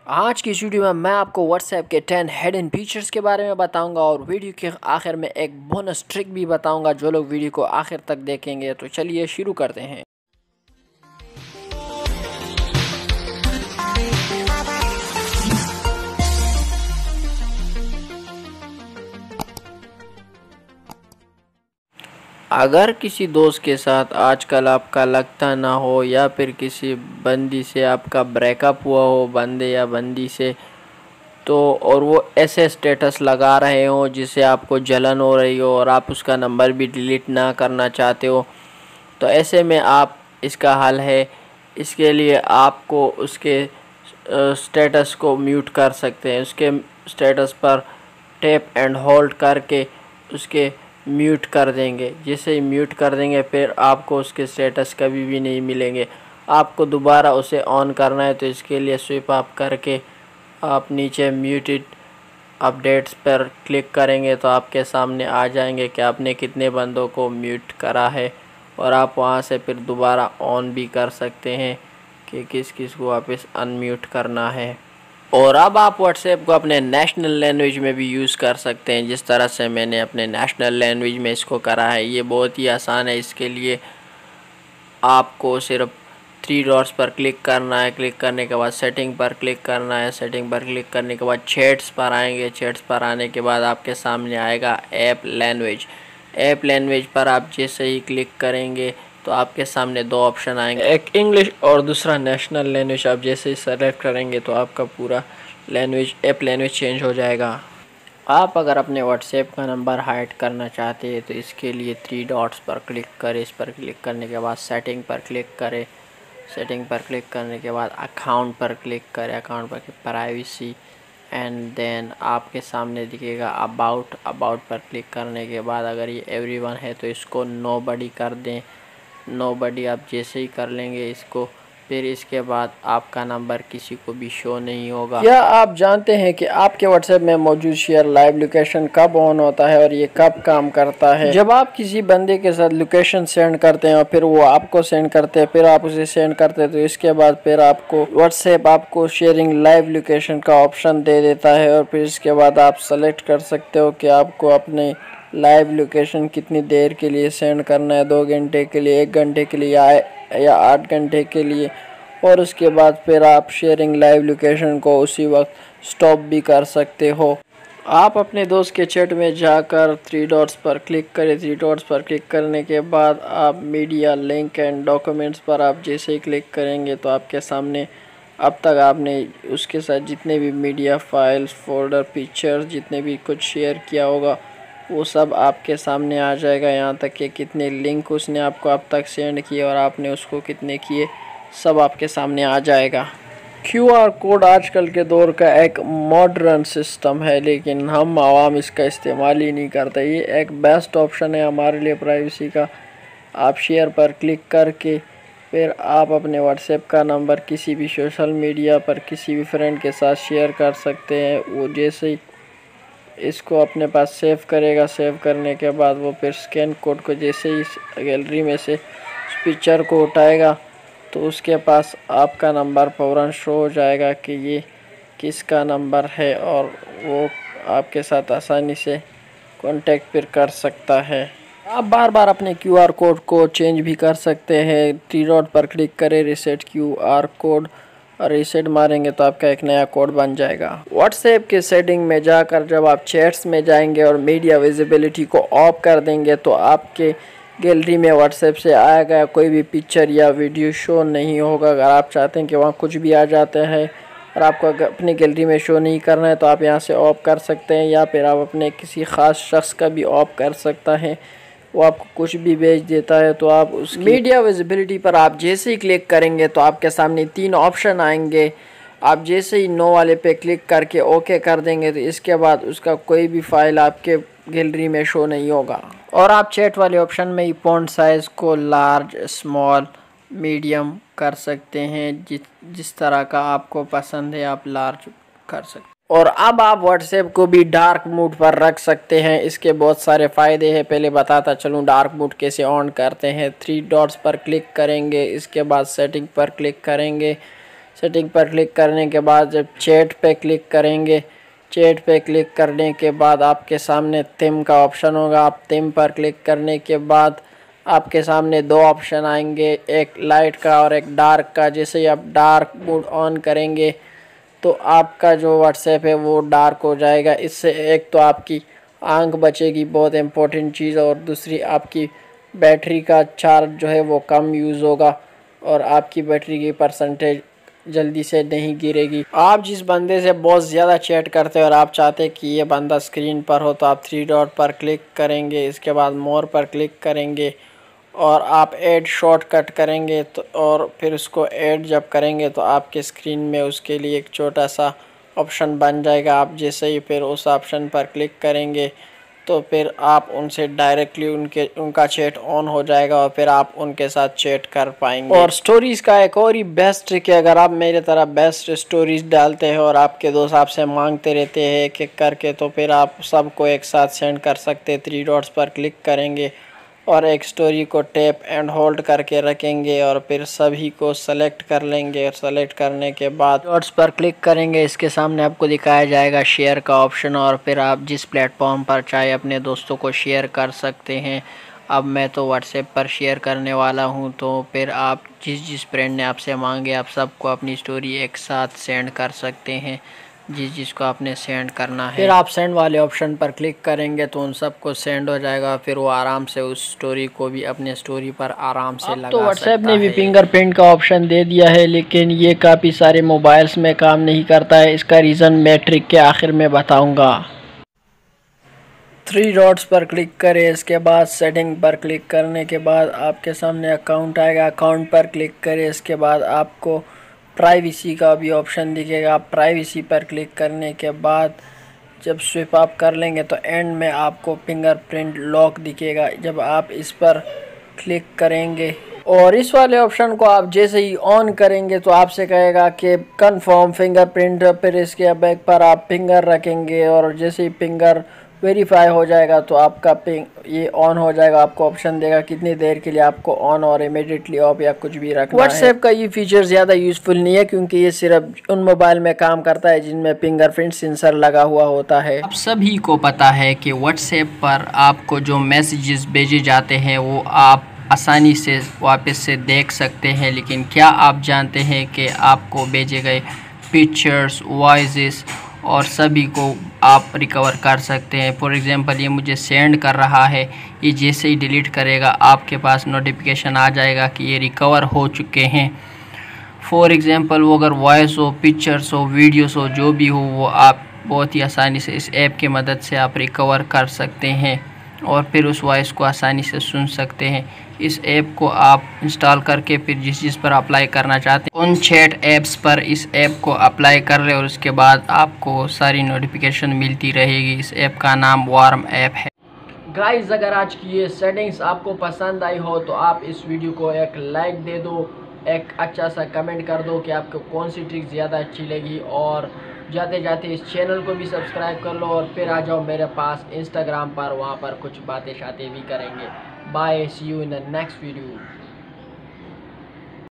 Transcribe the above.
आज की इस वीडियो में मैं आपको व्हाट्सएप के 10 हिडन फीचर्स के बारे में बताऊंगा और वीडियो के आखिर में एक बोनस ट्रिक भी बताऊंगा। जो लोग वीडियो को आखिर तक देखेंगे तो चलिए शुरू करते हैं। अगर किसी दोस्त के साथ आजकल आपका लगता ना हो या फिर किसी बंदी से आपका ब्रेकअप हुआ हो, बंदे या बंदी से, तो और वो ऐसे स्टेटस लगा रहे हो जिससे आपको जलन हो रही हो और आप उसका नंबर भी डिलीट ना करना चाहते हो, तो ऐसे में आप इसका हल है। इसके लिए आपको उसके स्टेटस को म्यूट कर सकते हैं। उसके स्टेटस पर टैप एंड होल्ड करके उसके म्यूट कर देंगे। जैसे ही म्यूट कर देंगे फिर आपको उसके स्टेटस कभी भी नहीं मिलेंगे। आपको दोबारा उसे ऑन करना है तो इसके लिए स्विप अप करके आप नीचे म्यूटेड अपडेट्स पर क्लिक करेंगे तो आपके सामने आ जाएंगे कि आपने कितने बंदों को म्यूट करा है, और आप वहां से फिर दोबारा ऑन भी कर सकते हैं कि किस किस को वापस अनम्यूट करना है। और अब आप व्हाट्सएप को अपने नेशनल लैंग्वेज में भी यूज़ कर सकते हैं, जिस तरह से मैंने अपने नेशनल लैंग्वेज में इसको करा है। ये बहुत ही आसान है। इसके लिए आपको सिर्फ 3 डॉट्स पर क्लिक करना है। क्लिक करने के बाद सेटिंग पर क्लिक करना है। सेटिंग पर क्लिक करने के बाद चैट्स पर आएंगे। चैट्स पर आने के बाद आपके सामने आएगा ऐप लैंग्वेज। ऐप लैंग्वेज पर आप जैसे ही क्लिक करेंगे तो आपके सामने 2 ऑप्शन आएंगे, एक इंग्लिश और दूसरा नेशनल लैंग्वेज। आप जैसे ही सेलेक्ट करेंगे तो आपका पूरा लैंग्वेज ऐप लैंग्वेज चेंज हो जाएगा। आप अगर अपने व्हाट्सएप का नंबर हाइड करना चाहते हैं तो इसके लिए 3 डॉट्स पर क्लिक करें। इस पर क्लिक करने के बाद सेटिंग पर क्लिक करें। सेटिंग पर क्लिक करने के बाद अकाउंट पर क्लिक करें। अकाउंट पर प्राइवेसी एंड देन आपके सामने दिखेगा अबाउट पर क्लिक करने के बाद अगर ये एवरीवन है तो इसको नोबडी कर दें। नोबडी आप जैसे ही कर लेंगे इसको, फिर इसके बाद आपका नंबर किसी को भी शो नहीं होगा। क्या आप जानते हैं कि आपके व्हाट्सएप में मौजूद शेयर लाइव लोकेशन कब ऑन होता है और ये कब काम करता है? जब आप किसी बंदे के साथ लोकेशन सेंड करते हैं और फिर वो आपको सेंड करते हैं, फिर आप उसे सेंड करते हैं, तो इसके बाद फिर आपको व्हाट्सएप आपको शेयरिंग लाइव लोकेशन का ऑप्शन दे देता है। और फिर इसके बाद आप सेलेक्ट कर सकते हो कि आपको अपने लाइव लोकेशन कितनी देर के लिए सेंड करना है, 2 घंटे के लिए, 1 घंटे के लिए या 8 घंटे के लिए। और उसके बाद फिर आप शेयरिंग लाइव लोकेशन को उसी वक्त स्टॉप भी कर सकते हो। आप अपने दोस्त के चैट में जाकर 3 डॉट्स पर क्लिक करें। 3 डॉट्स पर क्लिक करने के बाद आप मीडिया लिंक एंड डॉक्यूमेंट्स पर आप जैसे ही क्लिक करेंगे तो आपके सामने अब तक आपने उसके साथ जितने भी मीडिया फाइल्स, फोल्डर, पिक्चर्स, जितने भी कुछ शेयर किया होगा वो सब आपके सामने आ जाएगा। यहाँ तक कि कितने लिंक उसने आपको अब तक सेंड किए और आपने उसको कितने किए, सब आपके सामने आ जाएगा। QR कोड आजकल के दौर का एक मॉडर्न सिस्टम है, लेकिन हम आवाम इसका इस्तेमाल ही नहीं करते। ये एक बेस्ट ऑप्शन है हमारे लिए प्राइवेसी का। आप शेयर पर क्लिक करके फिर आप अपने व्हाट्सएप का नंबर किसी भी सोशल मीडिया पर किसी भी फ्रेंड के साथ शेयर कर सकते हैं। वो जैसे ही इसको अपने पास सेव करेगा, सेव करने के बाद वो फिर स्कैन कोड को जैसे ही गैलरी में से उस पिक्चर को उठाएगा तो उसके पास आपका नंबर फ़ौरन शो हो जाएगा कि ये किसका नंबर है, और वो आपके साथ आसानी से कांटेक्ट फिर कर सकता है। आप बार बार अपने QR कोड को चेंज भी कर सकते हैं। 3 डॉट पर क्लिक करें, रीसेट QR कोड, और रीसेट मारेंगे तो आपका एक नया कोड बन जाएगा। व्हाट्सएप के सेटिंग में जाकर जब आप चैट्स में जाएंगे और मीडिया विजिबिलिटी को ऑफ कर देंगे तो आपके गैलरी में व्हाट्सएप से आया गया कोई भी पिक्चर या वीडियो शो नहीं होगा। अगर आप चाहते हैं कि वहाँ कुछ भी आ जाते हैं और आपको अपनी गैलरी में शो नहीं करना है तो आप यहाँ से ऑफ कर सकते हैं, या फिर आप अपने किसी ख़ास शख्स का भी ऑफ कर सकता है। वो आपको कुछ भी भेज देता है तो आप उस मीडिया विजिबिलिटी पर आप जैसे ही क्लिक करेंगे तो आपके सामने 3 ऑप्शन आएंगे। आप जैसे ही नो वाले पे क्लिक करके ओके कर देंगे तो इसके बाद उसका कोई भी फाइल आपके गैलरी में शो नहीं होगा। और आप चैट वाले ऑप्शन में ही फ़ॉन्ट साइज़ को लार्ज, स्मॉल, मीडियम कर सकते हैं। जिस तरह का आपको पसंद है आप लार्ज कर सकते हैं। और अब आप व्हाट्सएप को भी डार्क मोड पर रख सकते हैं। इसके बहुत सारे फ़ायदे हैं। पहले बताता चलूँ डार्क मोड कैसे ऑन करते हैं। 3 डॉट्स पर क्लिक करेंगे, इसके बाद सेटिंग पर क्लिक करेंगे। सेटिंग पर क्लिक करने के बाद जब चैट पे क्लिक करेंगे, चैट पे क्लिक करने के बाद आपके सामने थीम का ऑप्शन होगा। आप थीम पर क्लिक करने के बाद आपके सामने दो ऑप्शन आएंगे, एक लाइट का और एक डार्क का। जैसे ही आप डार्क मोड ऑन करेंगे तो आपका जो व्हाट्सएप है वो डार्क हो जाएगा। इससे एक तो आपकी आंख बचेगी, बहुत इम्पोर्टेंट चीज़, और दूसरी आपकी बैटरी का चार्ज जो है वो कम यूज़ होगा और आपकी बैटरी की परसेंटेज जल्दी से नहीं गिरेगी। आप जिस बंदे से बहुत ज़्यादा चैट करते हो और आप चाहते हैं कि ये बंदा स्क्रीन पर हो तो आप 3 डॉट पर क्लिक करेंगे, इसके बाद मोर पर क्लिक करेंगे और आप ऐड शॉर्टकट करेंगे तो और फिर उसको ऐड जब करेंगे तो आपके स्क्रीन में उसके लिए एक छोटा सा ऑप्शन बन जाएगा। आप जैसे ही फिर उस ऑप्शन पर क्लिक करेंगे तो फिर आप उनसे डायरेक्टली उनका चैट ऑन हो जाएगा और फिर आप उनके साथ चैट कर पाएंगे। और स्टोरीज़ का एक और ही बेस्ट ट्रिक है, अगर आप मेरे तरह बेस्ट स्टोरीज़ डालते हैं और आपके दोस्त आपसे मांगते रहते हैं एक एक करके तो फिर आप सबको एक साथ सेंड कर सकते हैं। 3 डॉट्स पर क्लिक करेंगे और एक स्टोरी को टैप एंड होल्ड करके रखेंगे और फिर सभी को सेलेक्ट कर लेंगे और सेलेक्ट करने के बाद डॉट्स पर क्लिक करेंगे। इसके सामने आपको दिखाया जाएगा शेयर का ऑप्शन और फिर आप जिस प्लेटफॉर्म पर चाहे अपने दोस्तों को शेयर कर सकते हैं। अब मैं तो व्हाट्सएप पर शेयर करने वाला हूं, तो फिर आप जिस फ्रेंड ने आपसे मांगे आप सबको अपनी स्टोरी एक साथ सेंड कर सकते हैं जिसको आपने सेंड करना है। फिर आप सेंड वाले ऑप्शन पर क्लिक करेंगे तो उन सबको सेंड हो जाएगा, फिर वो आराम से उस स्टोरी को भी अपने स्टोरी पर आराम से लगा सकता है। तो व्हाट्सएप ने भी फिंगरप्रिंट का ऑप्शन दे दिया है, लेकिन ये काफ़ी सारे मोबाइल्स में काम नहीं करता है। इसका रीज़न मैं ट्रिक के आखिर में बताऊँगा। 3 डॉट्स पर क्लिक करें, इसके बाद सेटिंग पर क्लिक करने के बाद आपके सामने अकाउंट आएगा। अकाउंट पर क्लिक करें, इसके बाद आपको प्राइवेसी का भी ऑप्शन दिखेगा। प्राइवेसी पर क्लिक करने के बाद जब स्विप अप कर लेंगे तो एंड में आपको फिंगरप्रिंट लॉक दिखेगा। जब आप इस पर क्लिक करेंगे और इस वाले ऑप्शन को आप जैसे ही ऑन करेंगे तो आपसे कहेगा कि कंफर्म फिंगरप्रिंट, फिर इसके बैक पर आप फिंगर रखेंगे और जैसे ही फिंगर वेरीफाई हो जाएगा तो आपका ये ऑन हो जाएगा। आपको ऑप्शन देगा कितनी देर के लिए आपको ऑन और इमीडिएटली ऑफ या कुछ भी रखना है। व्हाट्सएप का ये फीचर ज़्यादा यूज़फुल नहीं है क्योंकि ये सिर्फ उन मोबाइल में काम करता है जिनमें फिंगरप्रिंट सेंसर लगा हुआ होता है। आप सभी को पता है कि व्हाट्सएप पर आपको जो मैसेजेस भेजे जाते हैं वो आप आसानी से वापस से देख सकते हैं, लेकिन क्या आप जानते हैं कि आपको भेजे गए पिक्चर्स, वॉइसेस और सभी को आप रिकवर कर सकते हैं। फॉर एग्ज़ाम्पल ये मुझे सेंड कर रहा है, ये जैसे ही डिलीट करेगा आपके पास नोटिफिकेशन आ जाएगा कि ये रिकवर हो चुके हैं। फॉर एग्ज़ाम्पल वो अगर वॉइस हो, पिक्चर्स हो, वीडियोस हो, जो भी हो वो आप बहुत ही आसानी से इस ऐप की मदद से आप रिकवर कर सकते हैं और फिर उस वॉइस को आसानी से सुन सकते हैं। इस ऐप को आप इंस्टॉल करके फिर जिस पर अप्लाई करना चाहते हैं उन चैट ऐप्स पर इस ऐप को अप्लाई कर ले और उसके बाद आपको सारी नोटिफिकेशन मिलती रहेगी। इस ऐप का नाम वार्म ऐप है। गाइस, अगर आज की ये सेटिंग्स आपको पसंद आई हो तो आप इस वीडियो को एक लाइक दे दो, एक अच्छा सा कमेंट कर दो कि आपको कौन सी ट्रिक ज़्यादा अच्छी लगी और जाते जाते इस चैनल को भी सब्सक्राइब कर लो और फिर आ जाओ मेरे पास इंस्टाग्राम पर, वहाँ पर कुछ बातें शातें भी करेंगे। Bye, see you in the next video.